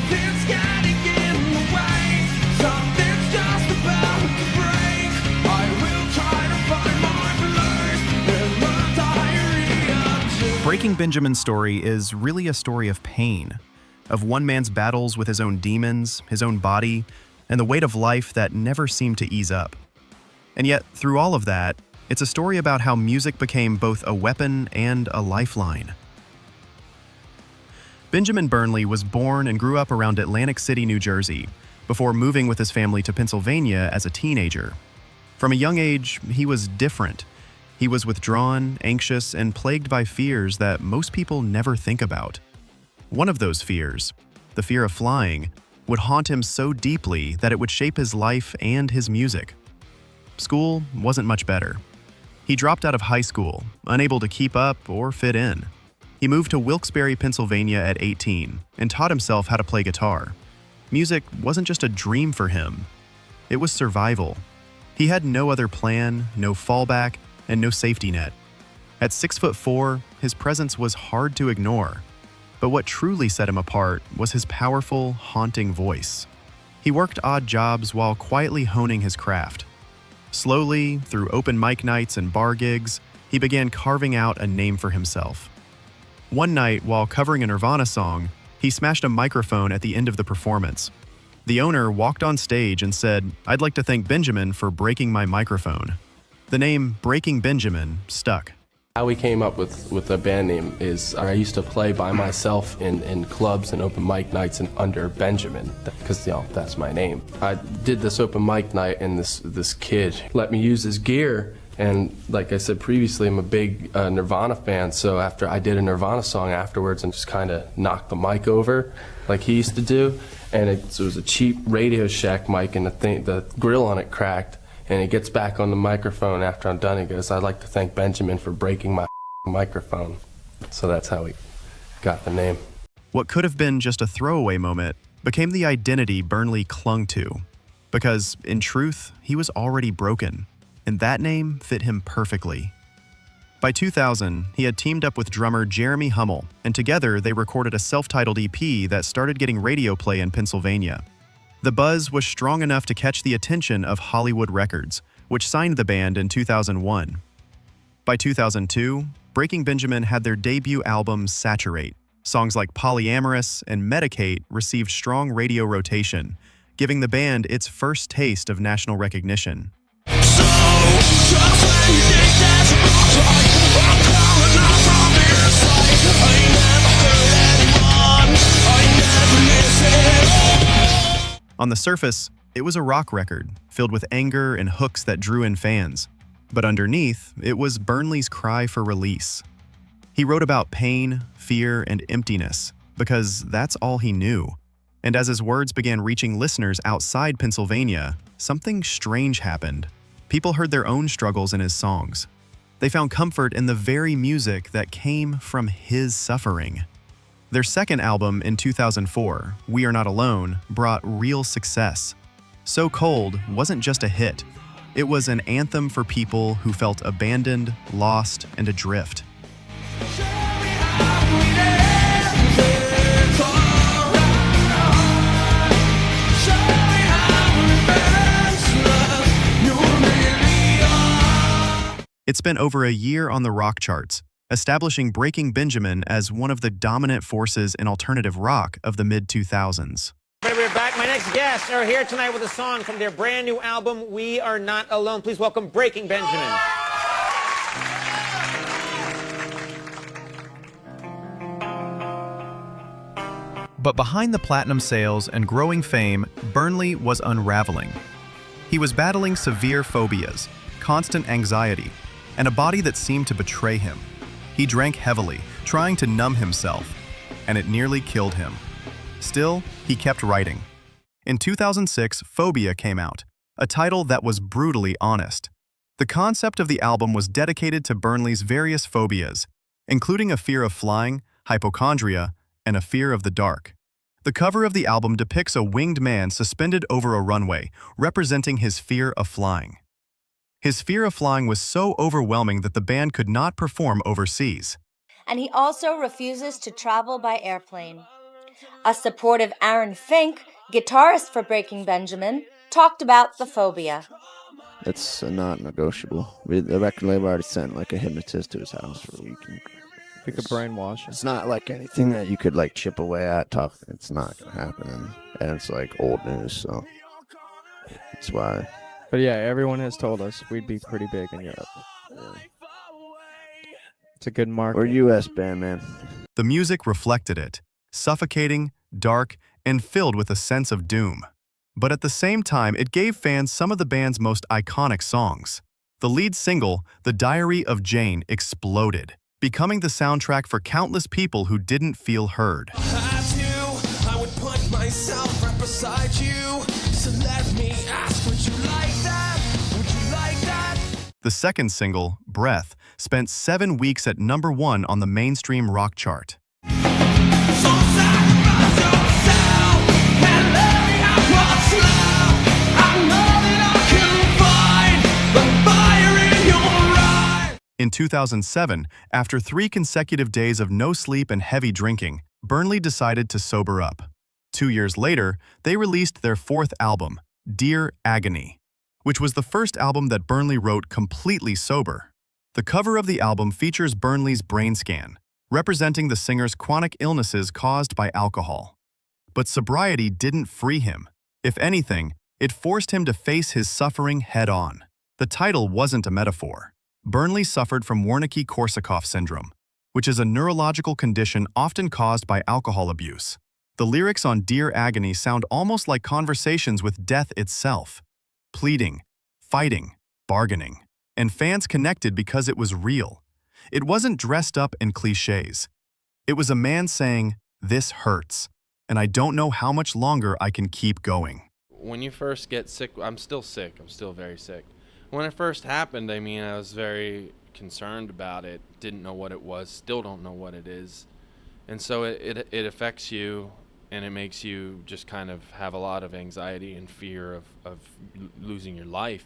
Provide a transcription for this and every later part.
Something's getting in the way. Something's just about to break. I will try to find my place in the diary of June. Breaking Benjamin's story is really a story of pain, of one man's battles with his own demons, his own body, and the weight of life that never seemed to ease up. And yet, through all of that, it's a story about how music became both a weapon and a lifeline. Benjamin Burnley was born and grew up around Atlantic City, New Jersey, before moving with his family to Pennsylvania as a teenager. From a young age, he was different. He was withdrawn, anxious, and plagued by fears that most people never think about. One of those fears, the fear of flying, would haunt him so deeply that it would shape his life and his music. School wasn't much better. He dropped out of high school, unable to keep up or fit in. He moved to Wilkes-Barre, Pennsylvania at 18 and taught himself how to play guitar. Music wasn't just a dream for him. It was survival. He had no other plan, no fallback, and no safety net. At 6'4", his presence was hard to ignore. But what truly set him apart was his powerful, haunting voice. He worked odd jobs while quietly honing his craft. Slowly, through open mic nights and bar gigs, he began carving out a name for himself. One night, while covering a Nirvana song, he smashed a microphone at the end of the performance. The owner walked on stage and said, "I'd like to thank Benjamin for breaking my microphone." The name Breaking Benjamin stuck. How we came up with the band name is I used to play by myself in clubs and open mic nights and under Benjamin, because that's my name. I did this open mic night and this kid let me use his gear, and like I said previously, I'm a big Nirvana fan, so after I did a Nirvana song afterwards and just kind of knocked the mic over like he used to do, and it was a cheap Radio Shack mic, and the grill on it cracked. And he gets back on the microphone after I'm done. He goes, "I'd like to thank Benjamin for breaking my microphone." So that's how we got the name. What could have been just a throwaway moment became the identity Burnley clung to. Because, in truth, he was already broken, and that name fit him perfectly. By 2000, he had teamed up with drummer Jeremy Hummel, and together they recorded a self-titled EP that started getting radio play in Pennsylvania. The buzz was strong enough to catch the attention of Hollywood Records, which signed the band in 2001. By 2002, Breaking Benjamin had their debut album Saturate. Songs like Polyamorous and Medicate received strong radio rotation, giving the band its first taste of national recognition. On the surface, it was a rock record, filled with anger and hooks that drew in fans. But underneath, it was Burnley's cry for release. He wrote about pain, fear, and emptiness, because that's all he knew. And as his words began reaching listeners outside Pennsylvania, something strange happened. People heard their own struggles in his songs. They found comfort in the very music that came from his suffering. Their second album in 2004, We Are Not Alone, brought real success. So Cold wasn't just a hit. It was an anthem for people who felt abandoned, lost, and adrift. It's been over a year on the rock charts, establishing Breaking Benjamin as one of the dominant forces in alternative rock of the mid-2000s. We're back. My next guests are here tonight with a song from their brand new album, We Are Not Alone. Please welcome Breaking Benjamin. But behind the platinum sales and growing fame, Burnley was unraveling. He was battling severe phobias, constant anxiety, and a body that seemed to betray him. He drank heavily, trying to numb himself, and it nearly killed him. Still, he kept writing. In 2006, Phobia came out, a title that was brutally honest. The concept of the album was dedicated to Burnley's various phobias, including a fear of flying, hypochondria, and a fear of the dark. The cover of the album depicts a winged man suspended over a runway, representing his fear of flying. His fear of flying was so overwhelming that the band could not perform overseas. And he also refuses to travel by airplane. A supportive Aaron Fink, guitarist for Breaking Benjamin, talked about the phobia. It's not negotiable. The record label already sent like a hypnotist to his house for a week. We could brainwash him. It's not like anything that you could like chip away at. Talk. It's not gonna happen, and it's like old news, so that's why. But yeah, everyone has told us we'd be pretty big in Europe. Yeah. It's a good market. We're a U.S. band, man. The music reflected it, suffocating, dark, and filled with a sense of doom. But at the same time, it gave fans some of the band's most iconic songs. The lead single, The Diary of Jane, exploded, becoming the soundtrack for countless people who didn't feel heard. I would put myself right beside you. So let me ask, would you like that? Would you like that? The second single, Breath, spent 7 weeks at #1 on the mainstream rock chart. So sacrifice yourself and let me have what's left. I know that I can find the fire in your eyes. In 2007, after 3 consecutive days of no sleep and heavy drinking, Burnley decided to sober up. 2 years later, they released their 4th album, Dear Agony, which was the first album that Burnley wrote completely sober. The cover of the album features Burnley's brain scan, representing the singer's chronic illnesses caused by alcohol. But sobriety didn't free him. If anything, it forced him to face his suffering head-on. The title wasn't a metaphor. Burnley suffered from Wernicke-Korsakoff syndrome, which is a neurological condition often caused by alcohol abuse. The lyrics on Dear Agony sound almost like conversations with death itself. Pleading, fighting, bargaining. And fans connected because it was real. It wasn't dressed up in cliches. It was a man saying, "This hurts, and I don't know how much longer I can keep going." When you first get sick, I'm still sick. I'm still very sick. When it first happened, I mean, I was very concerned about it. Didn't know what it was. Still don't know what it is. And so it affects you, and it makes you just kind of have a lot of anxiety and fear of losing your life.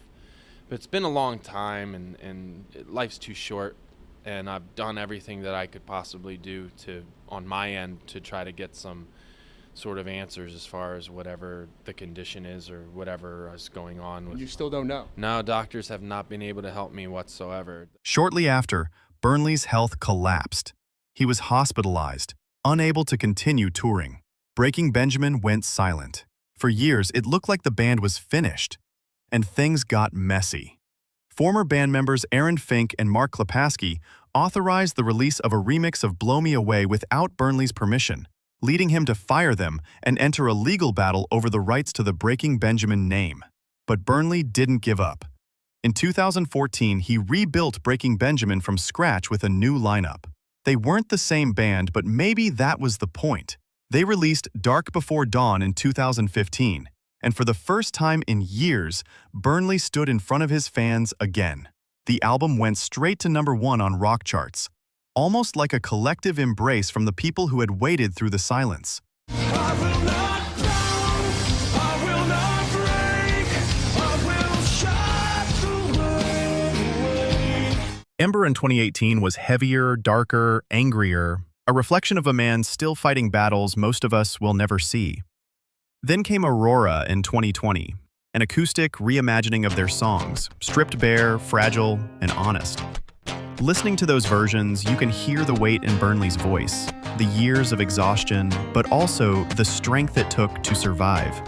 But it's been a long time, and life's too short, and I've done everything that I could possibly do on my end to try to get some sort of answers as far as whatever the condition is or whatever is going on with. You still don't know? No, doctors have not been able to help me whatsoever. Shortly after, Burnley's health collapsed. He was hospitalized, unable to continue touring. Breaking Benjamin went silent. For years, it looked like the band was finished. And things got messy. Former band members Aaron Fink and Mark Klapaski authorized the release of a remix of Blow Me Away without Burnley's permission, leading him to fire them and enter a legal battle over the rights to the Breaking Benjamin name. But Burnley didn't give up. In 2014, he rebuilt Breaking Benjamin from scratch with a new lineup. They weren't the same band, but maybe that was the point. They released Dark Before Dawn in 2015. And for the first time in years, Burnley stood in front of his fans again. The album went straight to #1 on rock charts, almost like a collective embrace from the people who had waited through the silence. I will not drown, I will not break, I will shut the world away. Ember in 2018 was heavier, darker, angrier, a reflection of a man still fighting battles most of us will never see. Then came Aurora in 2020, an acoustic reimagining of their songs, stripped bare, fragile, and honest. Listening to those versions, you can hear the weight in Burnley's voice, the years of exhaustion, but also the strength it took to survive.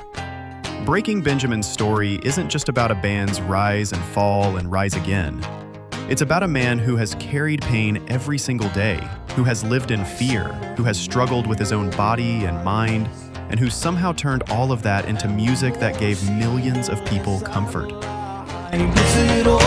Breaking Benjamin's story isn't just about a band's rise and fall and rise again. It's about a man who has carried pain every single day, who has lived in fear, who has struggled with his own body and mind, and who somehow turned all of that into music that gave millions of people comfort. And is it all